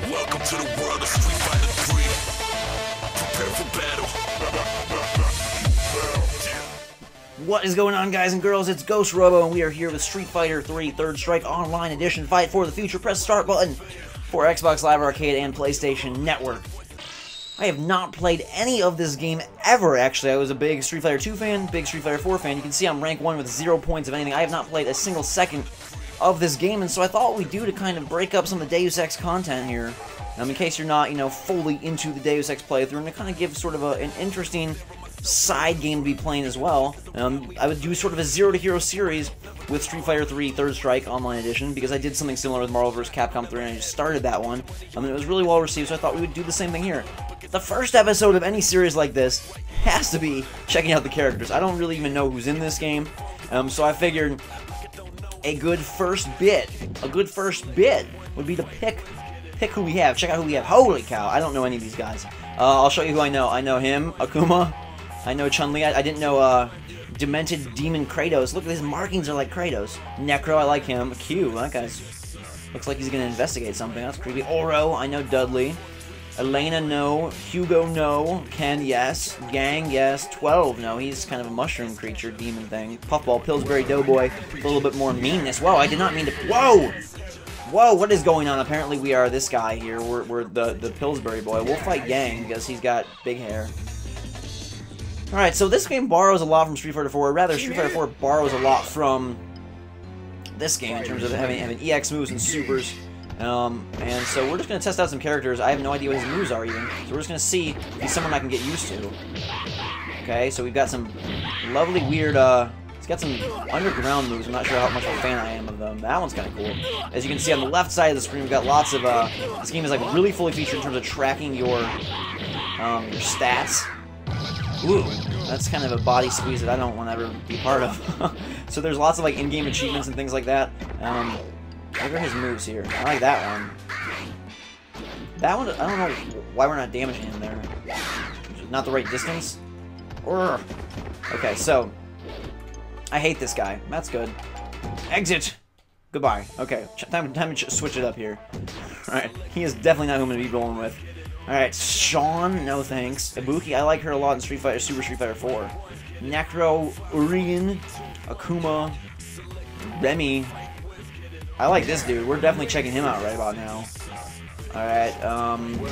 Welcome to the world of Street Fighter 3. Prepare for battle. What is going on, guys and girls? It's Ghost Robo, and we are here with Street Fighter 3 Third Strike Online Edition. Fight for the future. Press the start button for Xbox Live Arcade and PlayStation Network. I have not played any of this game ever, actually. I was a big Street Fighter 2 fan, big Street Fighter 4 fan. You can see I'm rank 1 with 0 points of anything. I have not played a single second of this game, and so I thought what we'd do to kind of break up some of the Deus Ex content here, in case you're not, fully into the Deus Ex playthrough, and to kind of give sort of an interesting side game to be playing as well. I would do sort of a Zero to Hero series with Street Fighter 3 Third Strike Online Edition, because I did something similar with Marvel vs. Capcom 3, and I just started that one, and it was really well received, so I thought we would do the same thing here. The first episode of any series like this has to be checking out the characters. I don't really even know who's in this game, so I figured a good first bit would be to pick who we have, check out who we have. Holy cow, I don't know any of these guys. I'll show you who I know. I know him, Akuma. I know Chun-Li. I didn't know Demented Demon Kratos. Look, his markings are like Kratos. Necro, I like him. Q, that guy's looks like he's gonna investigate something. That's creepy. Oro, I know Dudley. Elena, no. Hugo, no. Ken, yes. Gang, yes. 12, no. He's kind of a mushroom creature, demon thing. Puffball, Pillsbury Doughboy, a little bit more meanness. Whoa, I did not mean to... Whoa! Whoa, what is going on? Apparently we are this guy here. We're the Pillsbury boy. We'll fight Gang because he's got big hair. Alright, so this game borrows a lot from Street Fighter 4. Or rather, Street Fighter 4 borrows a lot from this game in terms of having EX moves and supers. And so we're just going to test out some characters. I have no idea what his moves are even. So we're just going to see if he's someone I can get used to. Okay, so we've got some lovely weird, he's got some underground moves. I'm not sure how much of a fan I am of them. That one's kind of cool. As you can see on the left side of the screen, we've got lots of, this game is like really fully featured in terms of tracking your stats. Ooh, that's kind of a body squeeze that I don't want to ever be part of. So there's lots of like in-game achievements and things like that. What are his moves here? I like that one. That one, I don't know why we're not damaging him there. Not the right distance? Urgh. Okay, so I hate this guy. That's good. Exit! Goodbye. Okay, time to switch it up here. Alright, he is definitely not who I'm going to be rolling with. Alright, Sean, no thanks. Ibuki, I like her a lot in Super Street Fighter 4. Necro, Urian, Akuma, Remy. I like this dude. We're definitely checking him out right about now. Alright,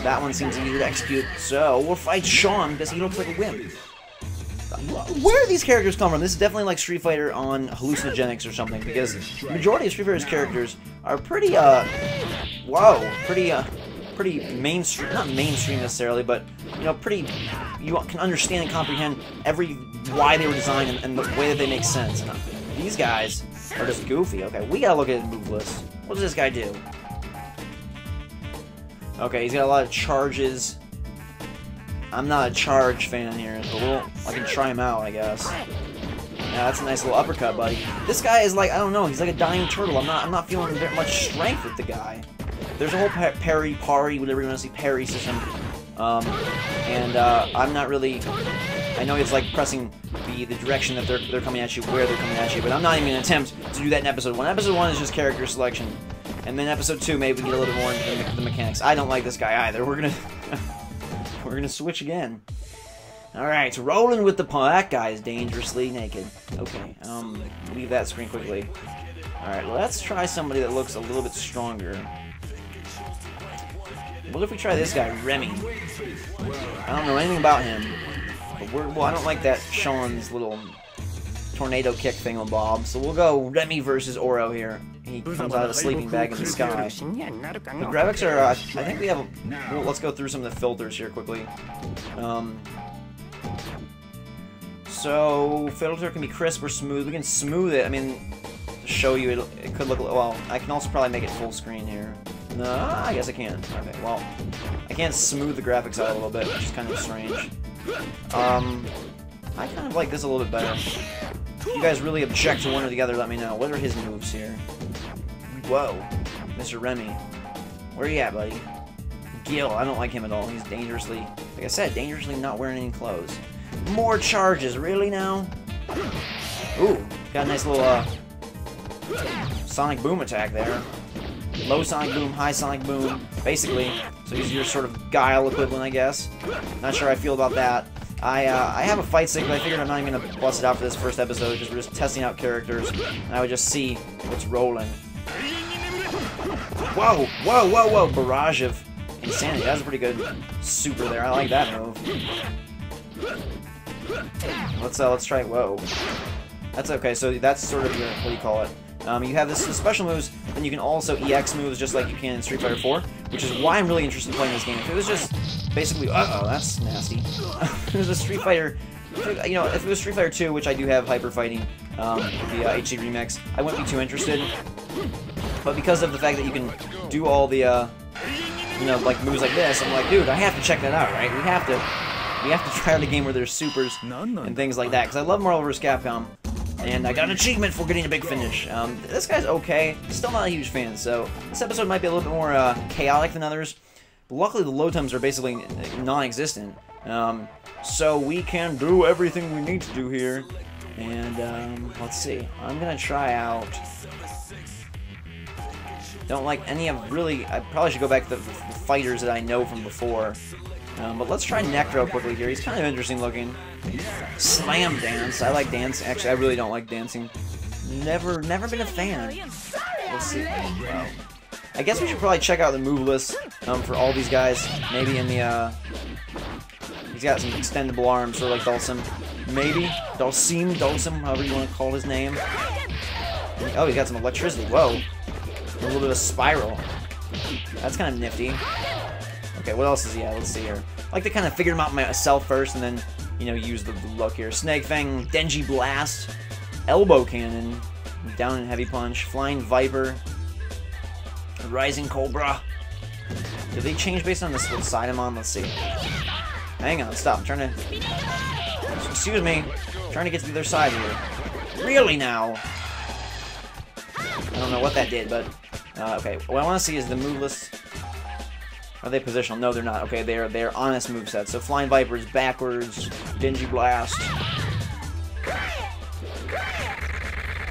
that one seems easy to execute. So, we'll fight Sean because he looks like a wimp. Where do these characters come from? This is definitely like Street Fighter on hallucinogenics or something, because the majority of Street Fighter's characters are pretty, pretty mainstream, not mainstream necessarily, but, pretty, you can understand and comprehend why they were designed and the way that they make sense. And these guys are just goofy. Okay, we gotta look at his move list. What does this guy do? Okay, he's got a lot of charges. I'm not a charge fan here, but I can try him out, I guess. Yeah, that's a nice little uppercut, buddy. This guy is like, I don't know, he's like a dying turtle. I'm not feeling very much strength with the guy. There's a whole parry, whatever you want to see, parry system. I'm not really... I know it's like pressing the direction that they're coming at you, where they're coming at you, but I'm not even going to attempt to do that in episode 1. Episode 1 is just character selection. And then episode 2, maybe we get a little bit more into the mechanics. I don't like this guy either. We're gonna switch again. Alright, rolling with the pump. That guy is dangerously naked. Okay, leave that screen quickly. Alright, let's try somebody that looks a little bit stronger. What if we try this guy, Remy? I don't know anything about him. But I don't like that Sean's little tornado kick thingamabob, so we'll go Remy versus Oro here. He comes out of a sleeping bag in the sky. The graphics are, I think we have well, let's go through some of the filters here quickly. So, filter can be crisp or smooth. We can smooth it, I mean, to show you, it could look, well, I can also probably make it full screen here. No, I guess I can. Okay, well, I can't smooth the graphics out a little bit, which is kind of strange. I kind of like this a little bit better. If you guys really object to one or the other, let me know. What are his moves here? Whoa, Mr. Remy. Where are you at, buddy? Gil, I don't like him at all. He's dangerously, like I said, dangerously not wearing any clothes. More charges, really now? Ooh, got a nice little, sonic boom attack there. low sonic boom, high sonic boom, basically. So he's your sort of guile equivalent, I guess. Not sure how I feel about that. I have a fight stick, but I figured I'm not even going to bust it out for this first episode, because we're just testing out characters, and I would just see what's rolling. Whoa, whoa, whoa, whoa, barrage of insanity. That was a pretty good super there. I like that move. Let's try, whoa. That's okay, so that's sort of your, what do you call it? You have this special moves, and you can also EX moves just like you can in Street Fighter 4, which is why I'm really interested in playing this game. If it was just basically, uh-oh, that's nasty. If it was a Street Fighter, you know, if it was Street Fighter 2, which I do have hyper fighting, the HD remix, I wouldn't be too interested. But because of the fact that you can do all the, you know, like moves like this, I'm like, dude, I have to check that out, right? We have to try out a game where there's supers and things like that, because I love Marvel vs. Capcom. And I got an achievement for getting a big finish. This guy's okay. Still not a huge fan, so this episode might be a little bit more chaotic than others. But luckily, the load times are basically non-existent. So we can do everything we need to do here. And let's see. I'm gonna try out. Don't like any of really. I probably should go back to the fighters that I know from before. But let's try Necro quickly here. He's kind of interesting looking. Slam dance. I like dance. Actually, I really don't like dancing. Never been a fan. Let's see. I guess we should probably check out the move list for all these guys. Maybe in the he's got some extendable arms, sort of like Dulcim. Maybe Dulcim, however you want to call his name. Oh, he's got some electricity. Whoa. A little bit of spiral. That's kind of nifty. Okay, what else is he at? Let's see here. I like to kind of figure him out myself first, and then, you know, use the look here. Snake Fang, Denji Blast, Elbow Cannon, Down and Heavy Punch, Flying Viper, Rising Cobra. Did they change based on this what side I'm on? Let's see. Hang on, stop. I'm trying to... Excuse me. I'm trying to get to the other side here. Really now? I don't know what that did, but... okay, what I want to see is the move list. Are they positional? No, they're not. Okay, they're honest movesets. So Flying Viper's backwards, Denji Blast.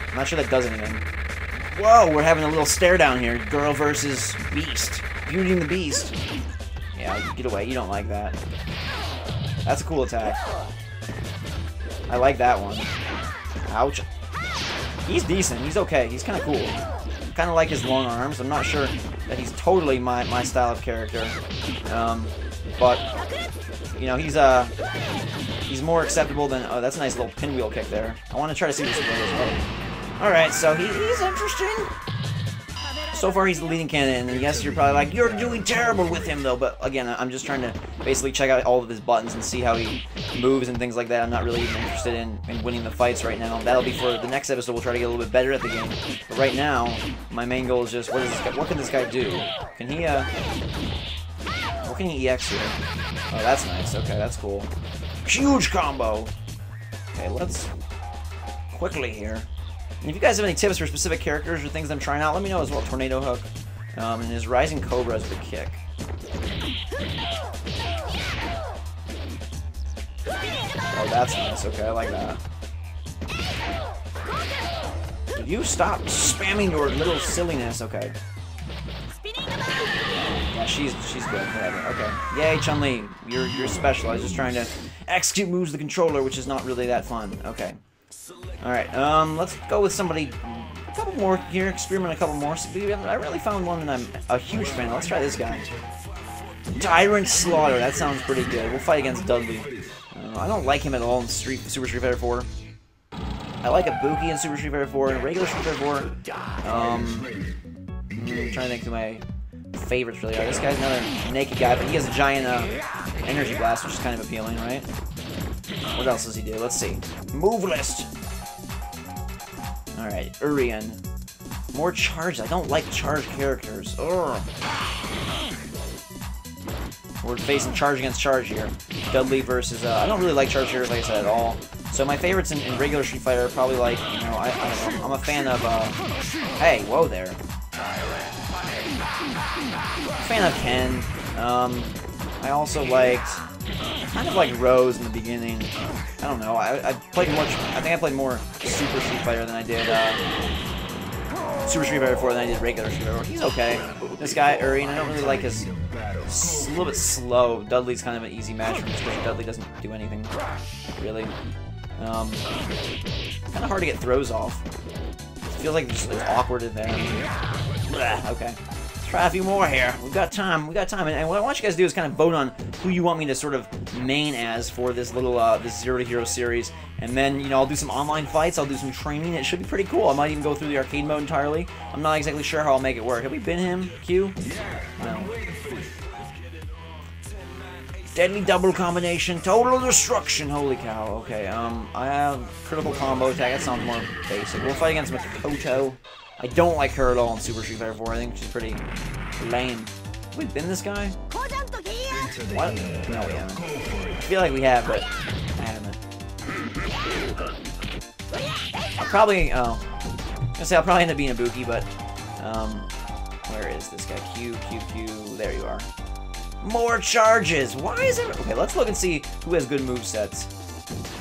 I'm not sure that does anything. Whoa, we're having a little stare down here. Girl versus Beast. Beauty and the Beast. Yeah, get away. You don't like that. That's a cool attack. I like that one. Ouch. He's decent. He's okay. He's kind of cool. Kind of like his long arms. I'm not sure that he's totally my style of character, but you know he's more acceptable than. Oh, that's a nice little pinwheel kick there. I want to try to see this as well. All right, so he's interesting. So far, he's the leading candidate, and yes, you're probably like, you're doing terrible with him, though. But again, I'm just trying to basically check out all of his buttons and see how he moves and things like that. I'm not really even interested in winning the fights right now. That'll be for the next episode. We'll try to get a little bit better at the game. But right now, my main goal is just, what can this guy do? Can he, what can he EX here? Oh, that's nice. Okay, that's cool. Huge combo! Okay, let's quickly here. And if you guys have any tips for specific characters or things I'm trying out, let me know as well. Tornado Hook. And his Rising Cobra is the kick. Oh, that's nice. Okay, I like that. Will you stop spamming your little silliness? Okay. Yeah, she's good. Whatever. Okay. Yay, Chun-Li. You're special. I was just trying to execute moves with the controller, which is not really that fun. Okay. Alright, let's go with somebody, a couple more here, experiment a couple more. I really found one that I'm a huge fan of. Let's try this guy. Tyrant Slaughter, that sounds pretty good. We'll fight against Dudley. I don't like him at all in Super Street Fighter 4. I like Ibuki in Super Street Fighter 4 and regular Street Fighter 4. I'm trying to think who my favorites really are. This guy's another naked guy, but he has a giant energy blast, which is kind of appealing, right? What else does he do? Let's see. Move list! Alright, Urian. More charge. I don't like charged characters. Ugh. We're facing charge against charge here. Dudley versus, I don't really like charge characters, like I said, at all. So my favorites in regular Street Fighter are probably like, you know, I don't know. I'm a fan of, hey, whoa there. Fan of Ken. I also liked, kind of like Rose in the beginning. I don't know. I played much. I think I played more Super Street Fighter than I did Super Street Fighter 4 than I did regular Street Fighter 4. He's okay. This guy, Urian, I don't really like his... a little bit slow. Dudley's kind of an easy match for me because Dudley doesn't do anything, really. Kind of hard to get throws off. Feels like it's awkward in there. Blah, okay. Let's try a few more here. We've got time. And what I want you guys to do is kind of vote on who you want me to sort of main as for this little this Zero to Hero series. And then, you know, I'll do some online fights. I'll do some training. It should be pretty cool. I might even go through the arcade mode entirely. I'm not exactly sure how I'll make it work. Have we been him, Q? No. Deadly double combination, total destruction. Holy cow. Okay, I have critical combo attack. That sounds more basic. We'll fight against Makoto. I don't like her at all in Super Street Fighter 4. I think she's pretty lame. Have we been this guy? What? No, we haven't. I feel like we have, but I haven't. I'll probably, I'll probably end up being Ibuki, but, where is this guy? Q. There you are. More charges! Why is it? Okay, let's look and see who has good movesets.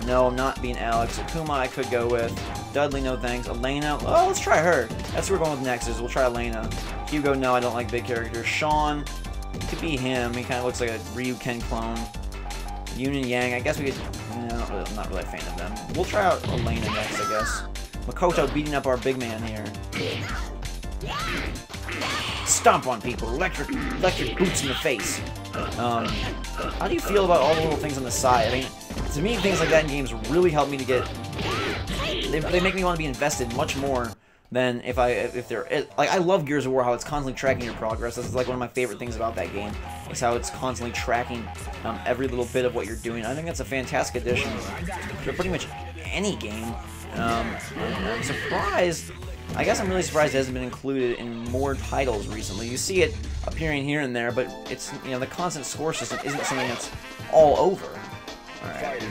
No, I'm not being Alex. Akuma I could go with. Dudley, no thanks. Elena, oh, let's try her. That's what we're going with next, is we'll try Elena. Hugo, no, I don't like big characters. Sean, it could be him. He kind of looks like a Ryu Ken clone. Yun and Yang, I guess we could... No, I'm not really a fan of them. We'll try out Elena next, I guess. Makoto beating up our big man here. Stomp on people. Electric boots in the face. How do you feel about all the little things on the side? I mean, to me, things like that in games really help me to get... They make me want to be invested much more than if they're... Like, I love Gears of War, how it's constantly tracking your progress. This is like one of my favorite things about that game. Is how it's constantly tracking every little bit of what you're doing. I think that's a fantastic addition to pretty much any game. And I'm surprised... I guess I'm really surprised it hasn't been included in more titles recently. You see it appearing here and there, but it's, you know, the constant score system isn't something that's all over. Alright.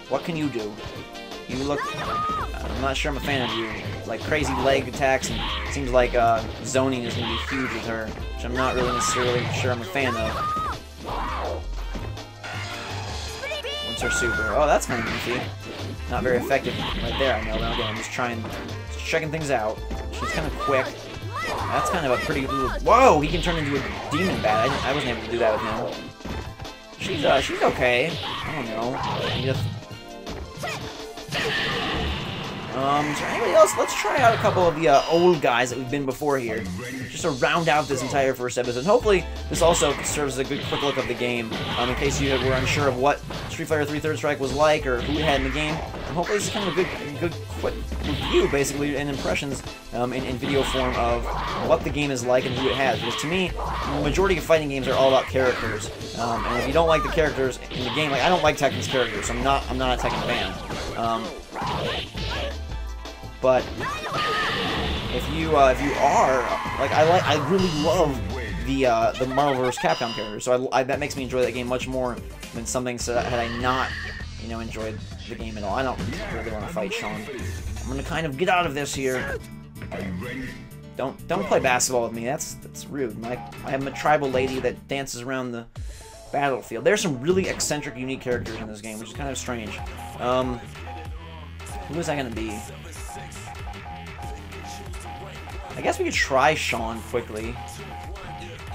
What can you do? You look... I'm not sure I'm a fan of you. Like crazy leg attacks, and it seems like zoning is going to be huge with her, which I'm not really necessarily sure I'm a fan of. What's her super? Oh, that's kind of goofy. Not very effective right there, I know. Now again, I'm just checking things out. She's kind of quick. That's kind of a pretty little... Whoa! He can turn into a demon bat. I wasn't able to do that with him. She's okay. I don't know. Is there anybody else? Let's try out a couple of the old guys that we've been before here, just to round out this entire first episode. And hopefully, this also serves as a good quick look of the game, in case you were unsure of what Street Fighter 3 Third Strike was like, or who it had in the game. And hopefully, this is kind of a good quick review, basically, and impressions in video form of what the game is like and who it has. Because to me, the majority of fighting games are all about characters. And if you don't like the characters in the game, like I don't like Tekken's characters, so I'm not a Tekken fan. But if you are, like, I really love the Marvel vs. Capcom characters, so that makes me enjoy that game much more than something had I not, you know, enjoyed the game at all. I don't really want to fight Sean. I'm gonna kind of get out of this here. Don't play basketball with me. That's rude. I am a tribal lady that dances around the battlefield. There's some really eccentric, unique characters in this game, which is kind of strange. Who is that gonna be? I guess we could try Sean quickly.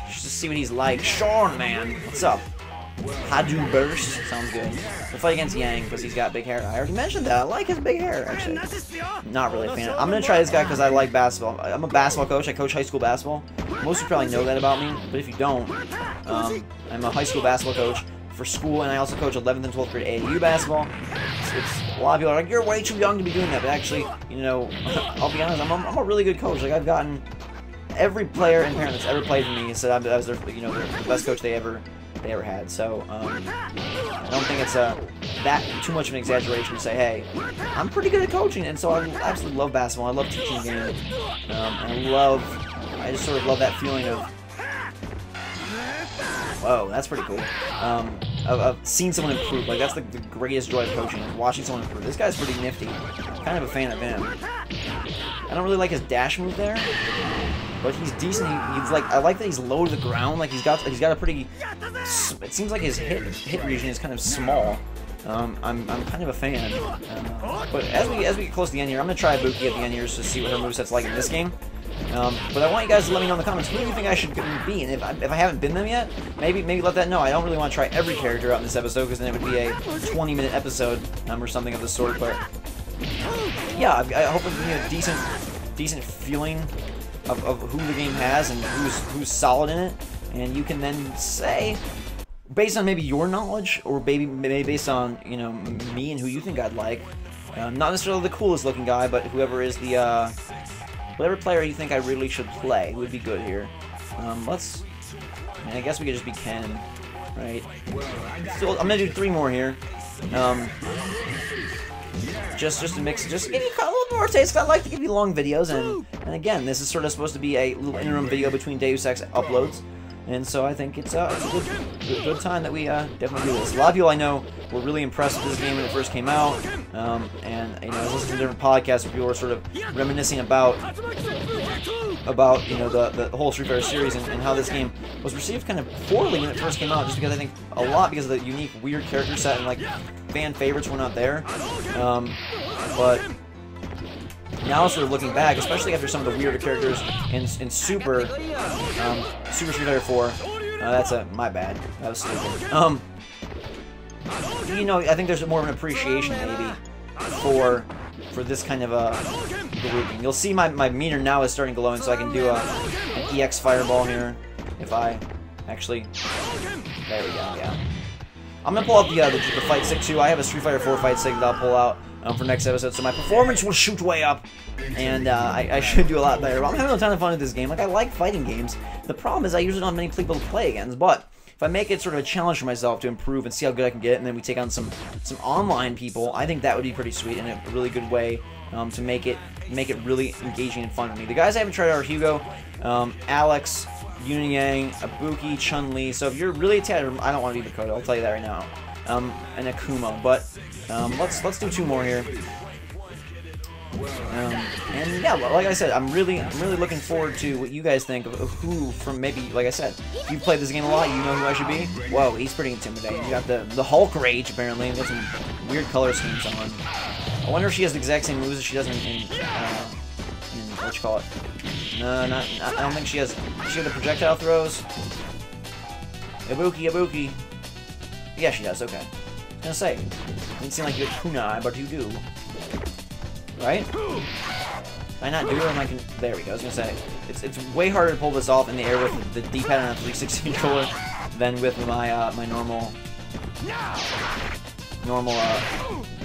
Just to see what he's like. Sean, man! What's up? Hadou Burst. Sounds good. We'll fight against Yang because he's got big hair. I already mentioned that. I like his big hair, actually. Not really a fan. I'm going to try this guy because I like basketball. I'm a basketball coach. I coach high school basketball. Most of you probably know that about me, but if you don't, I'm a high school basketball coach for school, and I also coach 11th and 12th grade AAU basketball. A lot of people are like, you're way too young to be doing that, but actually, you know, I'll be honest, I'm a really good coach. Like, I've gotten every player and parent that's ever played for me said I was their, you know, the best coach they ever had. So I don't think it's that too much of an exaggeration to say, hey, I'm pretty good at coaching, and so I absolutely love basketball. I love teaching the game. I just sort of love that feeling of, whoa, that's pretty cool. Of seeing someone improve. Like, that's the greatest joy of coaching, is watching someone improve. This guy's pretty nifty. Kind of a fan of him. I don't really like his dash move there, but he's decent. He's like, I like that he's low to the ground. Like, he's got a pretty. It seems like his hit region is kind of small. I'm kind of a fan. But as we get close to the end here, I'm gonna try Ibuki at the end here just to see what her moveset's like in this game. But I want you guys to let me know in the comments who do you think I should be, and if I haven't been them yet, maybe let that know. I don't really want to try every character out in this episode because then it would be a 20-minute episode or something of the sort. But yeah, I hope it'll give you a decent feeling of who the game has and who's solid in it, and you can then say, based on maybe your knowledge or maybe based on me and who you think I'd like, not necessarily the coolest looking guy, but whoever is the whatever player you think I really should play would be good here. I guess we could just be Ken, right? So I'm gonna do 3 more here. Just to mix, just give you a little more taste. I like to give you long videos, and again, this is sort of supposed to be a little interim video between Deus Ex uploads. And so I think it's a good time that we definitely do this. A lot of people I know were really impressed with this game when it first came out, and I was listening to different podcasts where people were sort of reminiscing about the whole Street Fighter series and how this game was received kind of poorly when it first came out, just because I think a lot because of the unique, weird character set and like fan favorites were not there. But now, sort of looking back, especially after some of the weirder characters in Super Street Fighter 4, that's my bad. That was stupid. I think there's more of an appreciation maybe for this kind of a grouping. You'll see my meter now is starting glowing, so I can do an EX Fireball here if I actually. There we go. Yeah. I'm gonna pull out the fight stick too. I have a Street Fighter 4 fight stick that I'll pull out for next episode, so my performance will shoot way up, and I should do a lot better. But I'm having a ton of fun with this game. Like, I like fighting games. The problem is I usually don't have many people to play against, but if I make it sort of a challenge for myself to improve and see how good I can get, and then we take on some online people, I think that would be pretty sweet and a really good way to make it really engaging and fun for me. The guys I haven't tried are Hugo, Alex, Yun Yang, Ibuki, Chun-Li. So if you're really attached, I don't want to be Dakota. I'll tell you that right now. And Akuma, but let's do 2 more here. And yeah, like I said, I'm really looking forward to what you guys think of who from maybe, like I said, if you've played this game a lot, you know who I should be. Whoa, he's pretty intimidating. You got the Hulk Rage apparently, and got some weird color schemes on. I wonder if she has the exact same moves as she does in what you call it. No, I don't think she has. Does she have the projectile throws? Ibuki. Yeah, she does. Okay. I was gonna say, doesn't seem like you have kunai, but you do. Right? Can I not do it? And I can. There we go. I was gonna say, it's way harder to pull this off in the air with the D-pad on a 360 controller than with my my normal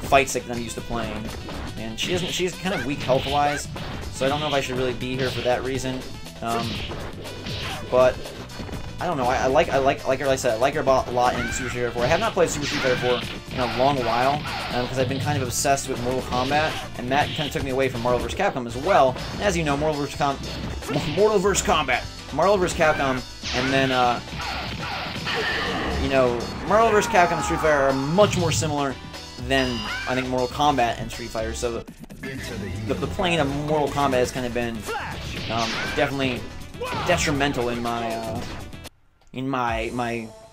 fight stick that I'm used to playing. And she's kind of weak health-wise, so I don't know if I should really be here for that reason. But I don't know. I like her. Like I said, I like her a lot in Super Street Fighter 4. I have not played Super Street Fighter 4 in a long while because I've been kind of obsessed with Mortal Kombat, and that kind of took me away from Marvel vs. Capcom as well. And as you know, Marvel vs. Capcom, and then Marvel vs. Capcom and Street Fighter are much more similar than I think Mortal Kombat and Street Fighter. So the playing of Mortal Kombat has kind of been definitely detrimental in my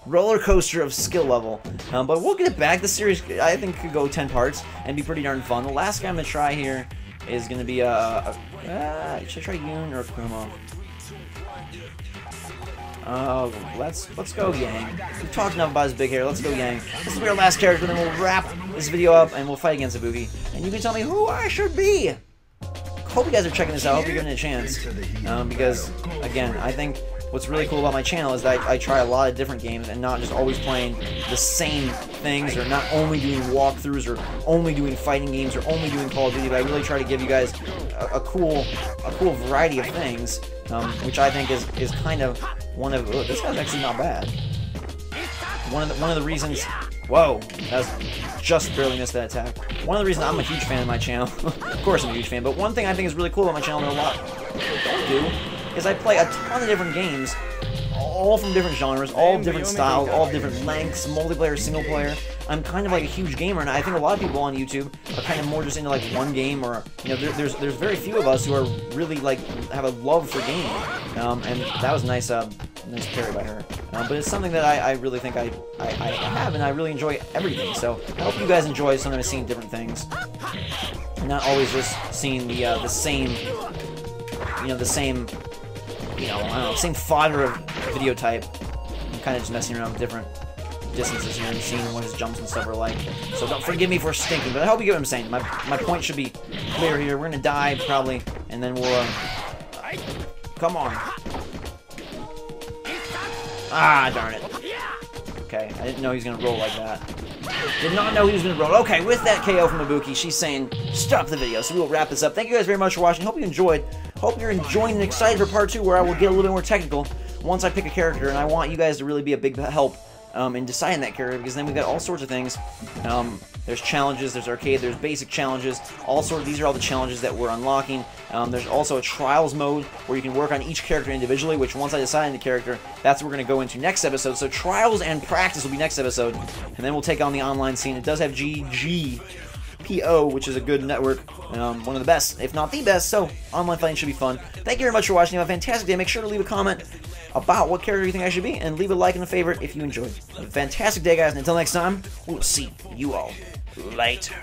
roller coaster of skill level. But we'll get it back. The series, I think, could go 10 parts and be pretty darn fun. The last guy I'm gonna try here is gonna be should I try Yun or Akuma? Let's go Yang. We've talked enough about his big hair. Let's go Yang. This will be our last character, then we'll wrap this video up and we'll fight against Ibuki. And you can tell me who I should be. Hope you guys are checking this out. Hope you're giving it a chance. Because again, I think what's really cool about my channel is that I try a lot of different games and not just always playing the same things, or not only doing walkthroughs, or only doing fighting games, or only doing Call of Duty. But I really try to give you guys a cool variety of things, which I think is kind of one of. This guy's actually not bad. One of the reasons. Whoa, that was just barely missed that attack. One of the reasons I'm a huge fan of my channel, of course I'm a huge fan, but one thing I think is really cool about my channel that a lot don't do, is I play a ton of different games, all from different genres, all different styles, all different lengths, multiplayer, single player. I'm kind of like a huge gamer, and I think a lot of people on YouTube are kind of more just into like one game, or there's very few of us who are really like have a love for gaming. And that was nice, nice parry by her. but it's something that I really think I have, and I really enjoy everything. So I hope you guys enjoy sometimes seeing different things, and not always just seeing the same, the same, I don't know, same fodder of video type. I'm kind of just messing around with different distances here and seeing what his jumps and stuff are like. So don't forgive me for stinking, but I hope you get what I'm saying. My point should be clear here. We're gonna die probably, and then we'll come on. Ah, darn it. Okay, I didn't know he was gonna roll like that. Did not know he was gonna roll. Okay, with that KO from Ibuki, she's saying stop the video. So we will wrap this up. Thank you guys very much for watching. Hope you enjoyed. Hope you're enjoying and excited for part 2, where I will get a little bit more technical once I pick a character, and I want you guys to really be a big help in deciding that character, because then we've got all sorts of things. There's challenges, there's arcade, there's basic challenges, these are all the challenges that we're unlocking. There's also a trials mode where you can work on each character individually, which once I decide on the character, that's what we're going to go into next episode. So trials and practice will be next episode, and then we'll take on the online scene. It does have GGPO, which is a good network, one of the best, if not the best, so online fighting should be fun. Thank you very much for watching. Have a fantastic day. Make sure to leave a comment about what character you think I should be, and leave a like and a favorite if you enjoyed. Have a fantastic day, guys, and until next time, we will see you all later.